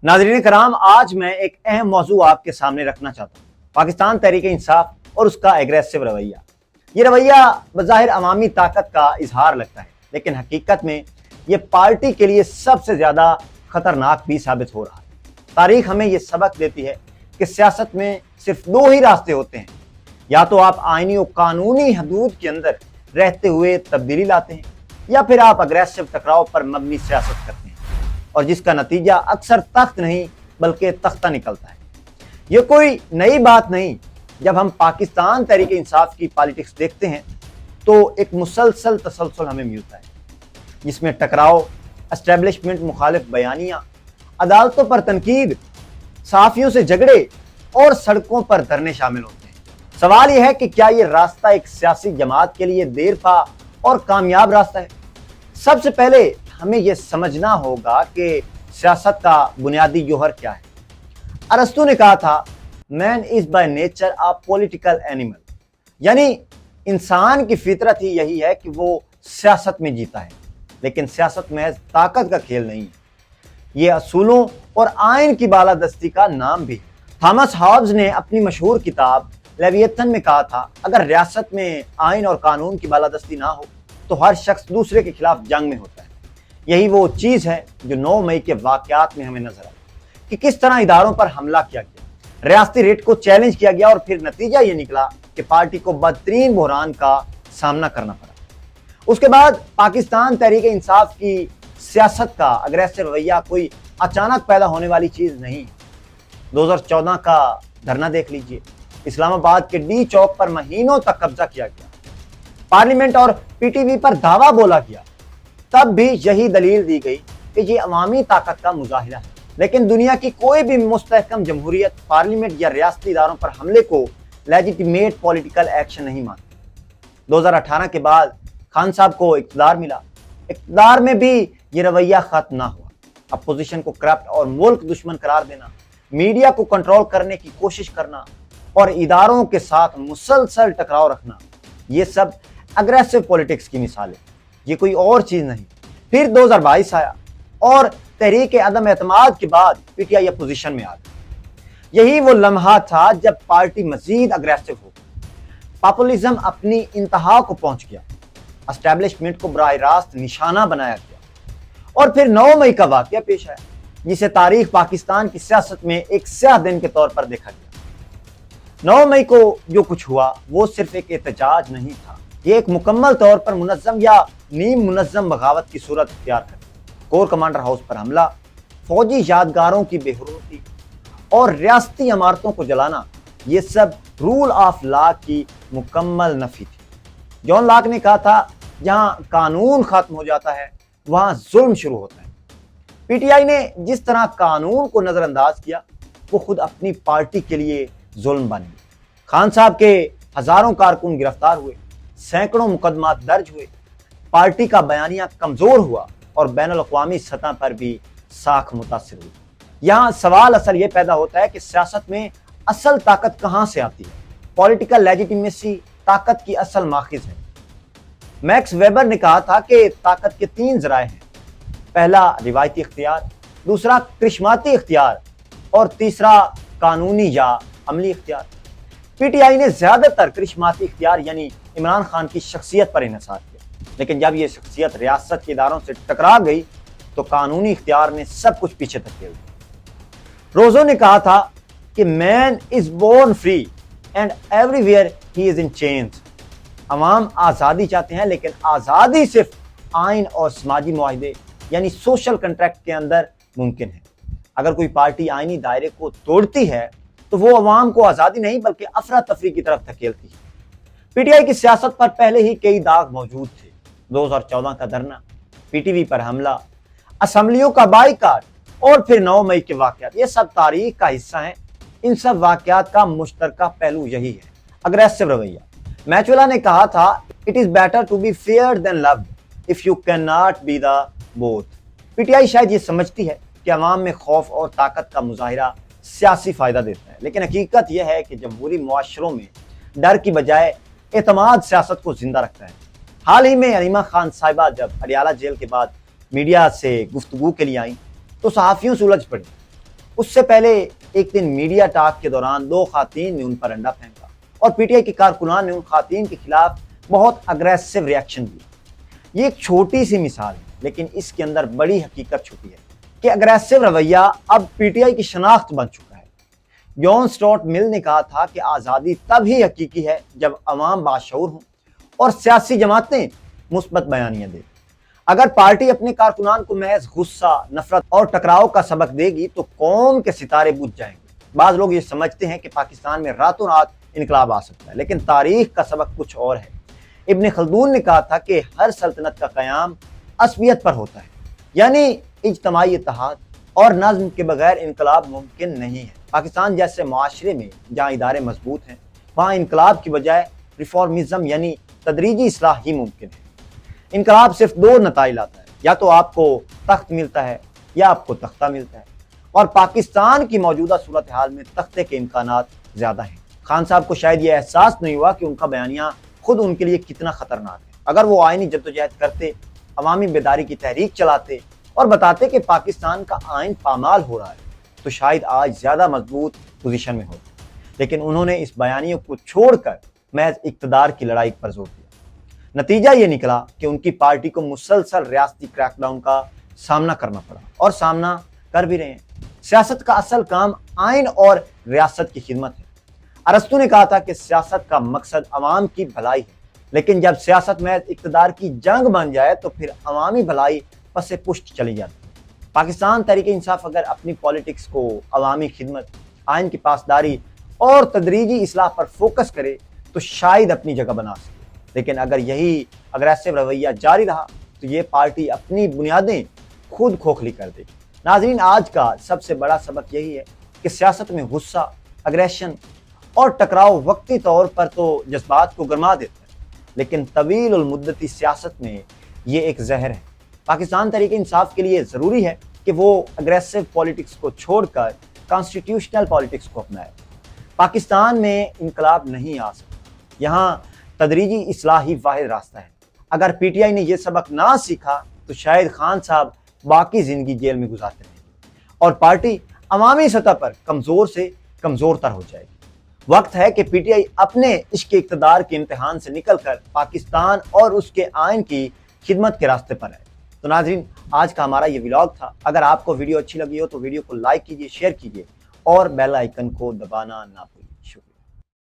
ناظرین کرام، آج میں ایک اہم موضوع آپ کے سامنے رکھنا چاہتا ہوں۔ پاکستان تحریک انصاف اور اس کا اگریسو رویہ۔ یہ رویہ بظاہر عوامی طاقت کا اظہار لگتا ہے، لیکن حقیقت میں یہ پارٹی کے لیے سب سے زیادہ خطرناک بھی ثابت ہو رہا ہے۔ تاریخ ہمیں یہ سبق دیتی ہے کہ سیاست میں صرف دو ہی راستے ہوتے ہیں، یا تو آپ آئینی و قانونی حدود کے اندر رہتے ہوئے تبدیلی لاتے ہیں، یا پھر آپ اگریسو ٹکراؤ پر مبنی سیاست کرتے ہیں، اور جس کا نتیجہ اکثر تخت نہیں بلکہ تختہ نکلتا ہے۔ یہ کوئی نئی بات نہیں۔ جب ہم پاکستان تحریک انصاف کی پالیٹکس دیکھتے ہیں تو ایک مسلسل تسلسل ہمیں ملتا ہے، جس میں ٹکراؤ، اسٹیبلشمنٹ مخالف بیانیاں، عدالتوں پر تنقید، صحافیوں سے جھگڑے اور سڑکوں پر دھرنے شامل ہوتے ہیں۔ سوال یہ ہے کہ کیا یہ راستہ ایک سیاسی جماعت کے لیے دیر پا اور کامیاب راستہ ہے؟ سب سے پہلے ہمیں یہ سمجھنا ہوگا کہ سیاست کا بنیادی جوہر کیا ہے۔ ارسطو نے کہا تھا man is by nature a political animal, یعنی انسان کی فطرت ہی یہی ہے کہ وہ سیاست میں جیتا ہے، لیکن سیاست محض طاقت کا کھیل نہیں ہے، یہ اصولوں اور آئین کی بالادستی کا نام بھی ہے۔ تھامس ہابز نے اپنی مشہور کتاب لیویتھن میں کہا تھا اگر ریاست میں آئین اور قانون کی بالادستی نہ ہو تو ہر شخص دوسرے کے خلاف جنگ میں ہوتا ہے۔ یہی وہ چیز ہے جو 9 مئی کے واقعات میں ہمیں نظر آئی کہ کس طرح اداروں پر حملہ کیا گیا، ریاستی ریٹ کو چیلنج کیا گیا، اور پھر نتیجہ یہ نکلا کہ پارٹی کو بدترین بحران کا سامنا کرنا پڑا۔ اس کے بعد پاکستان تحریک انصاف کی سیاست کا اگریسو رویہ کوئی اچانک پیدا ہونے والی چیز نہیں۔ 2014 کا دھرنا دیکھ لیجئے، اسلام آباد کے ڈی چوک پر مہینوں تک قبضہ کیا گیا، پارلیمنٹ اور پی ٹی وی پر دعویٰ بولا گیا، تب بھی یہی دلیل دی گئی کہ یہ عوامی طاقت کا مظاہرہ ہے۔ لیکن دنیا کی کوئی بھی مستحکم جمہوریت پارلیمنٹ یا ریاستی اداروں پر حملے کو لیجیٹیمیٹ پولیٹیکل ایکشن نہیں مانتی۔ 2018 کے بعد خان صاحب کو اقتدار ملا، اقتدار میں بھی یہ رویہ ختم نہ ہوا۔ اپوزیشن کو کرپٹ اور ملک دشمن قرار دینا، میڈیا کو کنٹرول کرنے کی کوشش کرنا اور اداروں کے ساتھ مسلسل ٹکراؤ رکھنا، یہ سب اگریسو پولیٹکس کی مثال ہے، یہ کوئی اور چیز نہیں۔ پھر 2022 آیا اور تحریک عدم اعتماد کے بعد پی ٹی آئی اپوزیشن میں آ گئی۔ یہی وہ لمحہ تھا جب پارٹی مزید اگریسو ہو گئی، پاپولزم اپنی انتہا کو پہنچ گیا، اسٹیبلشمنٹ کو براہ راست نشانہ بنایا گیا، اور پھر 9 مئی کا واقعہ پیش آیا جسے تاریخ پاکستان کی سیاست میں ایک سیاہ دن کے طور پر دیکھا گیا۔ 9 مئی کو جو کچھ ہوا وہ صرف ایک احتجاج نہیں تھا، یہ ایک مکمل طور پر منظم یا نیم منظم بغاوت کی صورت اختیار کر گئی۔ کور کمانڈر ہاؤس پر حملہ، فوجی یادگاروں کی بے حرمتی اور ریاستی عمارتوں کو جلانا، یہ سب رول آف لا کی مکمل نفی تھی۔ جان لاک نے کہا تھا جہاں قانون ختم ہو جاتا ہے وہاں ظلم شروع ہوتا ہے۔ پی ٹی آئی نے جس طرح قانون کو نظر انداز کیا وہ خود اپنی پارٹی کے لیے ظلم بن گیا۔ خان صاحب کے ہزاروں کارکن گرفتار ہوئے، سینکڑوں مقدمات درج ہوئے، پارٹی کا بیانیہ کمزور ہوا اور بین الاقوامی سطح پر بھی ساکھ متاثر ہوئی۔ یہاں سوال اصل یہ پیدا ہوتا ہے کہ سیاست میں اصل طاقت کہاں سے آتی ہے؟ پولیٹیکل لیجیٹیمیسی طاقت کی اصل ماخذ ہے۔ میکس ویبر نے کہا تھا کہ طاقت کے 3 ذرائع ہیں، پہلا روایتی اختیار، دوسرا کرشماتی اختیار اور تیسرا قانونی یا عملی اختیار۔ پی ٹی آئی نے زیادہ تر کرشماتی اختیار یعنی عمران خان کی شخصیت پر انحصار کیا، لیکن جب یہ شخصیت ریاست کے اداروں سے ٹکرا گئی تو قانونی اختیار نے سب کچھ پیچھے دھکیل دیا۔ روزو نے کہا تھا کہ man is born free and everywhere he is in chains. عوام آزادی چاہتے ہیں لیکن آزادی صرف آئین اور سماجی معاہدے یعنی سوشل کنٹریکٹ کے اندر ممکن ہے۔ اگر کوئی پارٹی آئینی دائرے کو توڑتی ہے تو وہ عوام کو آزادی نہیں بلکہ افراتفری کی طرف دھکیلتی ہے۔ پی ٹی آئی کی سیاست پر پہلے ہی کئی داغ موجود تھے۔ 2014 کا دھرنا، پی ٹی وی پر حملہ، اسمبلیوں کا بائیکاٹ اور پھر 9 مئی کے واقعات، یہ سب تاریخ کا حصہ ہیں۔ ان سب واقعات کا مشترکہ پہلو یہی ہے، اگریسو رویہ۔ میچولا نے کہا تھا it is better to be fear than loved if you can not be the both. P T I شاید یہ سمجھتی ہے کہ عوام میں خوف اور طاقت کا مظاہرہ سیاسی فائدہ دیتا ہے، لیکن حقیقت یہ ہے کہ جمہوری معاشروں میں ڈر کی بجائے اعتماد سیاست کو زندہ رکھتا ہے۔ حال ہی میں علیمہ خان صاحبہ جب اڈیالہ جیل کے بعد میڈیا سے گفتگو کے لیے آئیں تو صحافیوں سے الجھ پڑی۔ اس سے پہلے ایک دن میڈیا ٹاک کے دوران 2 خواتین نے ان پر انڈا پھینکا اور پی ٹی آئی کے کارکنان نے ان خواتین کے خلاف بہت اگریسو ریاکشن دیا۔ یہ ایک چھوٹی سی مثال ہے، لیکن اس کے اندر بڑی حقیقت چھپی ہے کہ اگریسو رویہ اب پی ٹی آئی کی شناخت بن چکا ہے۔ جان اسٹارٹ مل نے کہا تھا کہ آزادی تب ہی حقیقی ہے جب عوام باشعور ہوں اور سیاسی جماعتیں مثبت بیانیاں دیں۔ اگر پارٹی اپنے کارکنان کو محض غصہ، نفرت اور ٹکراؤ کا سبق دے گی تو قوم کے ستارے بجھ جائیں گے۔ بعض لوگ یہ سمجھتے ہیں کہ پاکستان میں راتوں رات انقلاب آ سکتا ہے، لیکن تاریخ کا سبق کچھ اور ہے۔ ابن خلدون نے کہا تھا کہ ہر سلطنت کا قیام عصبیت پر ہوتا ہے، یعنی اجتماعی اتحاد اور نظم کے بغیر انقلاب ممکن نہیں ہے۔ پاکستان جیسے معاشرے میں جہاں ادارے مضبوط ہیں، وہاں انقلاب کی بجائے ریفارمزم یعنی تدریجی اصلاح ہی ممکن ہے۔ انقلاب صرف 2 نتائج لاتا ہے، یا تو آپ کو تخت ملتا ہے یا آپ کو تختہ ملتا ہے، اور پاکستان کی موجودہ صورتحال میں تختے کے امکانات زیادہ ہیں۔ خان صاحب کو شاید یہ احساس نہیں ہوا کہ ان کا بیانیہ خود ان کے لیے کتنا خطرناک ہے۔ اگر وہ آئینی جدوجہد کرتے، عوامی بیداری کی تحریک چلاتے اور بتاتے کہ پاکستان کا آئین پامال ہو رہا ہے، تو شاید آج زیادہ مضبوط پوزیشن میں ہوتے، لیکن انہوں نے اس بیانیے کو چھوڑ کر محض اقتدار کی لڑائی پر زور دیا۔ نتیجہ یہ نکلا کہ ان کی پارٹی کو مسلسل ریاستی کریک ڈاؤن کا سامنا کرنا پڑا، اور سامنا کر بھی رہے ہیں۔ سیاست کا اصل کام آئین اور ریاست کی خدمت ہے۔ ارسطو نے کہا تھا کہ سیاست کا مقصد عوام کی بھلائی ہے، لیکن جب سیاست محض اقتدار کی جنگ بن جائے تو پھر عوامی بھلائی پس پشت چلی جاتی ہے۔ پاکستان تحریک انصاف اگر اپنی پالیٹکس کو عوامی خدمت، آئین کی پاسداری اور تدریجی اصلاح پر فوکس کرے تو شاید اپنی جگہ بنا سکے، لیکن اگر یہی اگریسو رویہ جاری رہا تو یہ پارٹی اپنی بنیادیں خود کھوکھلی کر دے گی۔ ناظرین، آج کا سب سے بڑا سبق یہی ہے کہ سیاست میں غصہ، اگریشن اور ٹکراؤ وقتی طور پر تو جذبات کو گرما دیتا ہے، لیکن طویل المدتی سیاست میں یہ ایک زہر ہے۔ پاکستان تحریک انصاف کے لیے ضروری ہے کہ وہ اگریسو پالیٹکس کو چھوڑ کر کانسٹیٹیوشنل پالیٹکس کو اپنائے۔ پاکستان میں انقلاب نہیں آ سکتا، یہاں تدریجی اصلاح ہی واحد راستہ ہے۔ اگر پی ٹی آئی نے یہ سبق نہ سیکھا تو شاید خان صاحب باقی زندگی جیل میں گزارتے رہیں گے اور پارٹی عوامی سطح پر کمزور سے کمزور تر ہو جائے گی۔ وقت ہے کہ پی ٹی آئی اپنے عشق اقتدار کے امتحان سے نکل کر پاکستان اور اس کے آئین کی خدمت کے راستے پر ہے۔ تو ناظرین، آج کا ہمارا یہ ولاگ تھا۔ اگر آپ کو ویڈیو اچھی لگی ہو تو ویڈیو کو لائک کیجیے، شیئر کیجیے اور بیل آئیکن کو دبانا نہ